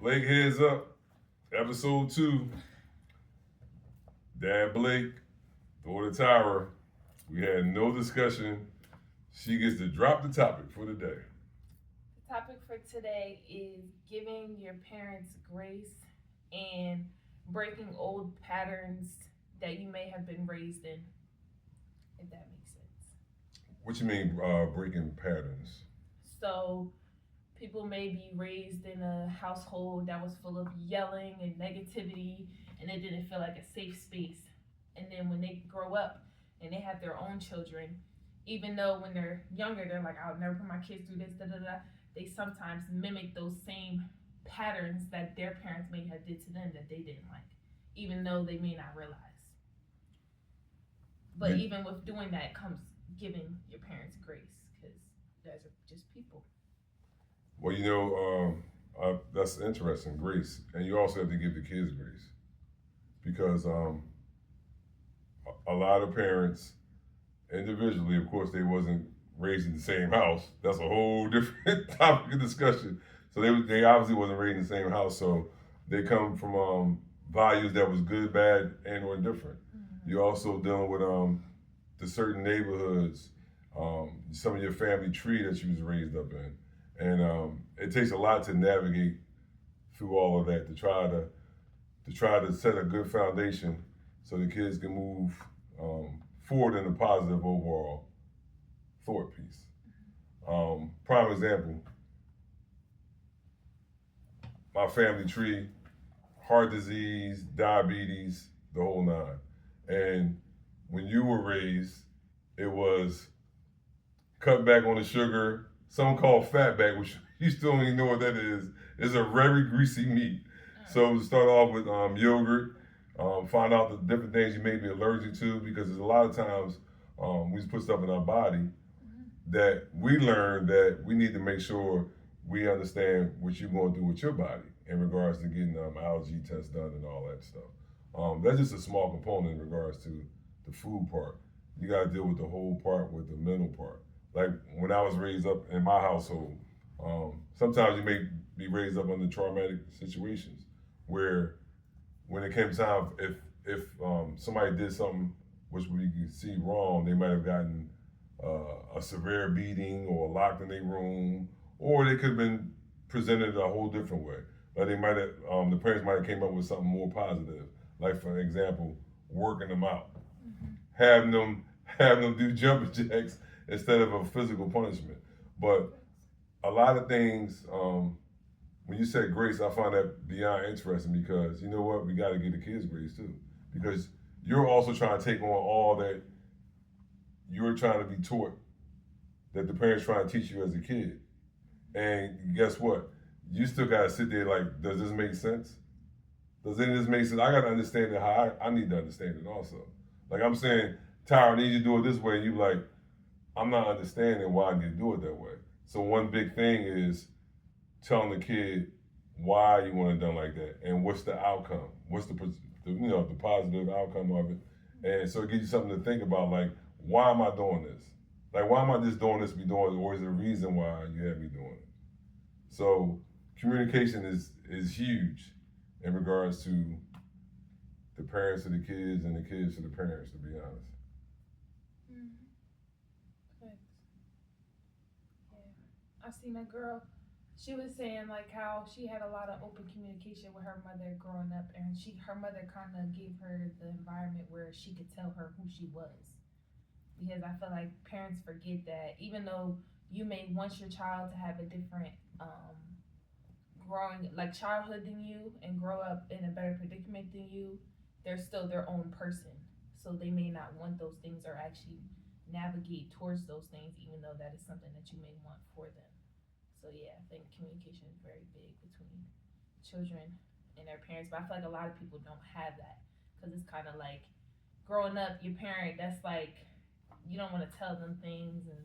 Blake Heads Up, episode 2. Dad Blake, daughter Tyra. We had no discussion. She gets to drop the topic for the day. The topic for today is giving your parents grace and breaking old patterns that you may have been raised in, if that makes sense. What you mean breaking patterns? So, people may be raised in a household that was full of yelling and negativity, and it didn't feel like a safe space. And then when they grow up and they have their own children, even though when they're younger, they're like, I'll never put my kids through this, da da da, they sometimes mimic those same patterns that their parents may have did to them that they didn't like, even though they may not realize. But even with doing that comes giving your parents grace, because you guys are just people. Well, that's interesting, grace. And you also have to give the kids grace. Because a lot of parents, individually, of course, they wasn't raised in the same house. That's a whole different topic of discussion. So they obviously wasn't raised in the same house. So they come from values that was good, bad, and or indifferent. Mm-hmm. You're also dealing with the certain neighborhoods, some of your family tree that you was raised up in, and it takes a lot to navigate through all of that to try to set a good foundation so the kids can move forward in a positive overall thought piece. Prime example, my family tree, heart disease, diabetes, the whole nine. And when you were raised, it was cut back on the sugar, some call fatback, which you still don't even know what that is. It's a very greasy meat. So start off with yogurt, find out the different things you may be allergic to, because there's a lot of times we just put stuff in our body that we learn that we need to make sure we understand what you're going to do with your body in regards to getting allergy tests done and all that stuff. That's just a small component in regards to the food part. You got to deal with the whole part with the mental part. Like when I was raised up in my household, sometimes you may be raised up under traumatic situations where when it came time, if somebody did something which we could see wrong, they might have gotten a severe beating or locked in their room, or they could have been presented a whole different way. Like they might have, the parents might have came up with something more positive, like for example, working them out, having them do jumping jacks instead of a physical punishment. But a lot of things, when you said grace, I find that beyond interesting, because you know what, we got to give the kids grace too, because you're also trying to take on all that you're trying to be taught, that the parents trying to teach you as a kid. And guess what? You still gotta sit there like, does this make sense? Does any of this make sense? I gotta understand it how I need to understand it also. Like I'm saying, Tyra, I need you to do it this way, and you like, I'm not understanding why I need to do it that way. So one big thing is telling the kid why you want it done like that, and what's the outcome, what's the positive outcome of it, and so it gives you something to think about, like, why am I doing this? Like, why am I just doing this to be doing it, or is there a reason why you have me doing it? So communication is huge in regards to the parents to the kids and the kids to the parents, to be honest. Mm-hmm. Thanks. Yeah. I seen a girl. She was saying like how she had a lot of open communication with her mother growing up, and her mother kind of gave her the environment where she could tell her who she was. Because I feel like parents forget that even though you may want your child to have a different growing like childhood than you and grow up in a better predicament than you, they're still their own person. So they may not want those things or actually navigate towards those things, even though that is something that you may want for them. So yeah, I think communication is very big between children and their parents. But I feel like a lot of people don't have that, because it's kind of like growing up, your parent, that's like you don't want to tell them things, and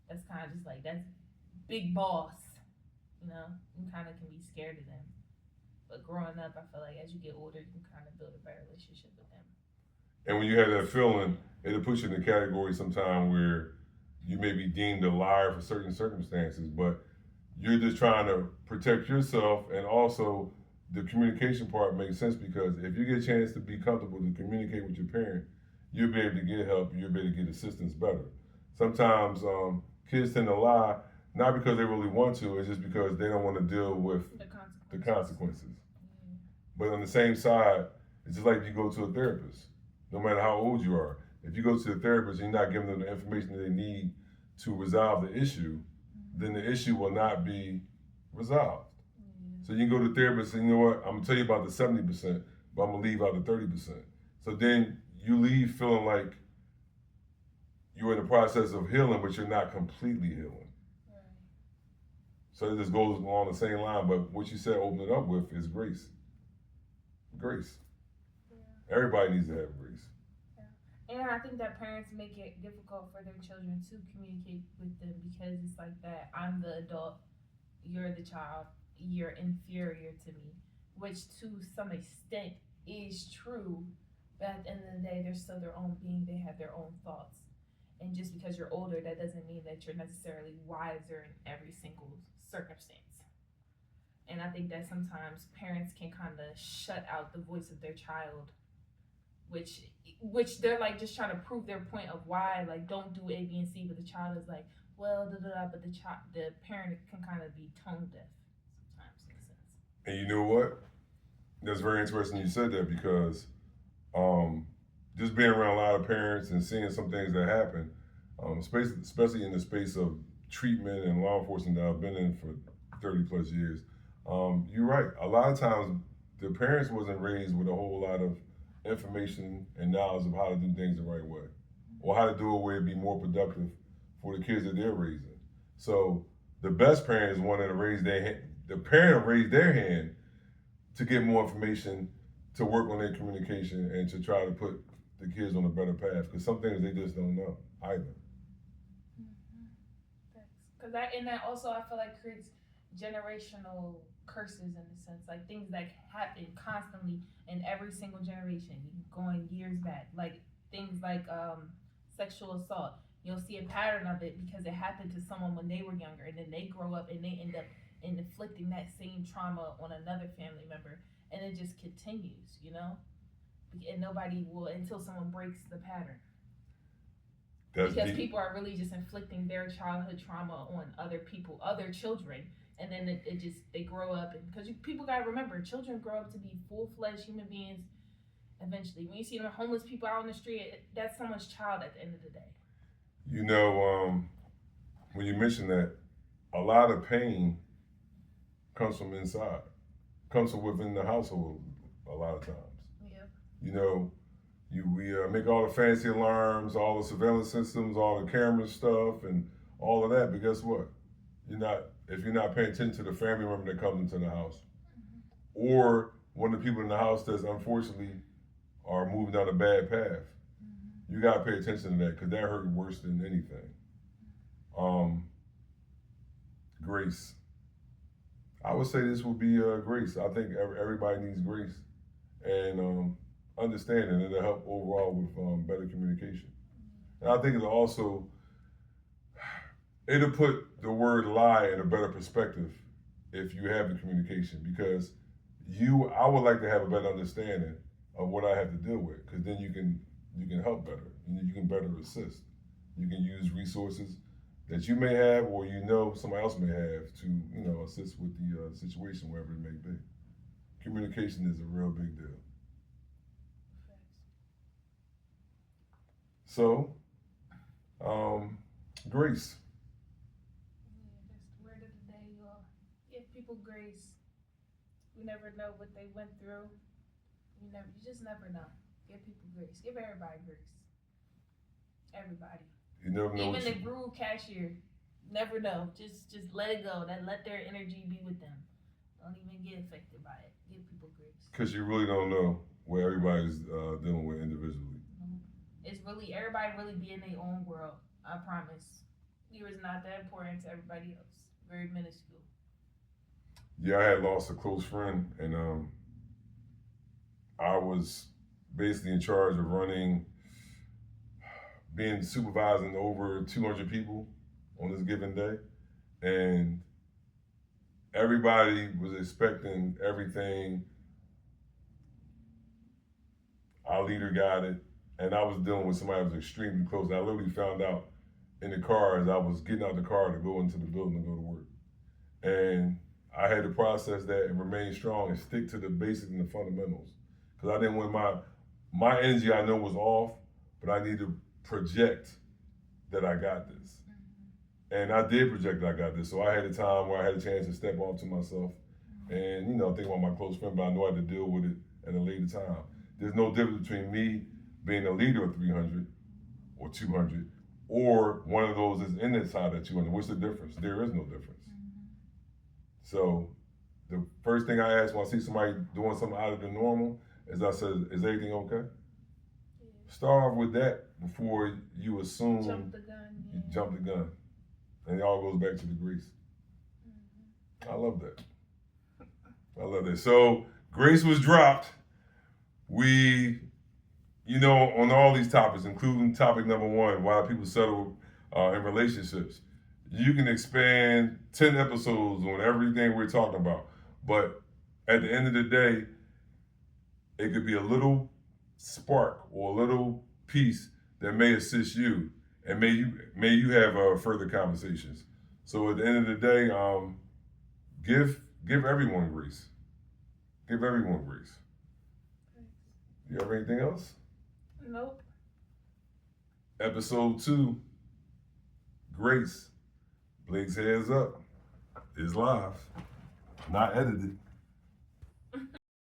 that's kind of just like that's big boss. You kind of can be scared of them. But growing up, I feel like as you get older, you can kind of build a better relationship with them. And when you have that feeling, it'll put you in the category sometime where you may be deemed a liar for certain circumstances, but you're just trying to protect yourself, and also the communication part makes sense because if you get a chance to be comfortable to communicate with your parent, you'll be able to get help, you'll be able to get assistance better. Sometimes kids tend to lie, not because they really want to, it's just because they don't want to deal with the consequences. Mm. But on the same side, it's just like if you go to a therapist, no matter how old you are. If you go to a therapist and you're not giving them the information that they need to resolve the issue, then the issue will not be resolved. So you can go to the therapist and you know what, I'm gonna tell you about the 70%, but I'm gonna leave out the 30%. So then you leave feeling like you're in the process of healing, but you're not completely healing. Right. So it just goes along the same line, but what you said open it up with is grace. Grace. Yeah. Everybody needs to have grace. And I think that parents make it difficult for their children to communicate with them because it's like that I'm the adult, you're the child, you're inferior to me, which to some extent is true, but at the end of the day, they're still their own being, they have their own thoughts. And just because you're older, that doesn't mean that you're necessarily wiser in every single circumstance. And I think that sometimes parents can kind of shut out the voice of their child, which they're like just trying to prove their point of why, like, don't do A, B, and C, but the child is like, well, da da da, but the parent can kind of be tone deaf sometimes in a sense. And you know what? That's very interesting you said that because just being around a lot of parents and seeing some things that happen, especially in the space of treatment and law enforcement that I've been in for 30 plus years, you're right. A lot of times the parents wasn't raised with a whole lot of information and knowledge of how to do things the right way or how to do it where it'd be more productive for the kids that they're raising. So the best parent is one that raised their hand. The parent raised their hand to get more information, to work on their communication, and to try to put the kids on a better path. Because some things they just don't know either. Because that also I feel like creates generational curses in a sense, like things that happen constantly in every single generation, going years back, like things like sexual assault. You'll see a pattern of it because it happened to someone when they were younger, and then they grow up and they end up inflicting that same trauma on another family member, and it just continues, and nobody will until someone breaks the pattern. That's because deep. People are really just inflicting their childhood trauma on other people, other children, and then it just they grow up, and because people gotta remember, children grow up to be full-fledged human beings eventually. When you see them homeless people out on the street, that's someone's child at the end of the day. When you mention that, a lot of pain comes from inside, comes from within the household a lot of times. Yeah. We make all the fancy alarms, all the surveillance systems, all the camera stuff, and all of that. But guess what? If you're not paying attention to the family member that comes into the house, or one of the people in the house that's unfortunately are moving down a bad path, you gotta pay attention to that because that hurt worse than anything. Grace. I would say this would be grace. I think everybody needs grace and understanding, and it'll help overall with better communication. And I think it'll put the word lie in a better perspective if you have the communication, because I would like to have a better understanding of what I have to deal with, because then you can help better. You can better assist. You can use resources that you may have or somebody else may have to assist with the situation, wherever it may be. Communication is a real big deal. So, grace. That's the word of the day, y'all. Give people grace. You never know what they went through. You just never know. Give people grace. Give everybody grace. Everybody. You never know. Even the rude cashier. Never know. Just let it go. Let their energy be with them. Don't even get affected by it. Give people grace. Because you really don't know what everybody's dealing with individually. It's really, everybody really be in their own world. I promise. You is not that important to everybody else. Very minuscule. Yeah, I had lost a close friend, and I was basically in charge of supervising over 200 people on this given day. And everybody was expecting everything. Our leader got it, and I was dealing with somebody that was extremely close. I literally found out in the car as I was getting out the car to go into the building to go to work. And I had to process that and remain strong and stick to the basics and the fundamentals. Because I didn't want my energy I know was off, but I need to project that I got this. And I did project that I got this. So I had a time where I had a chance to step off to myself and, think about my close friend, but I know I had to deal with it at a later time. There's no difference between me being a leader of 300 or 200 or one of those that's in inside of 200. What's the difference? There is no difference. So the first thing I ask when I see somebody doing something out of the normal is I said, is everything okay? Yeah. Start off with that before you assume jump the gun. You jump the gun. And it all goes back to the grace. I love that. I love that. So grace was dropped. We, on all these topics, including topic number 1, why people settle in relationships. You can expand 10 episodes on everything we're talking about. But at the end of the day, it could be a little spark or a little piece that may assist you, and may you have further conversations. So at the end of the day, give everyone grace. Give everyone grace. You have anything else? Nope. Episode 2, Grace. Blake's Heads Up is live, not edited.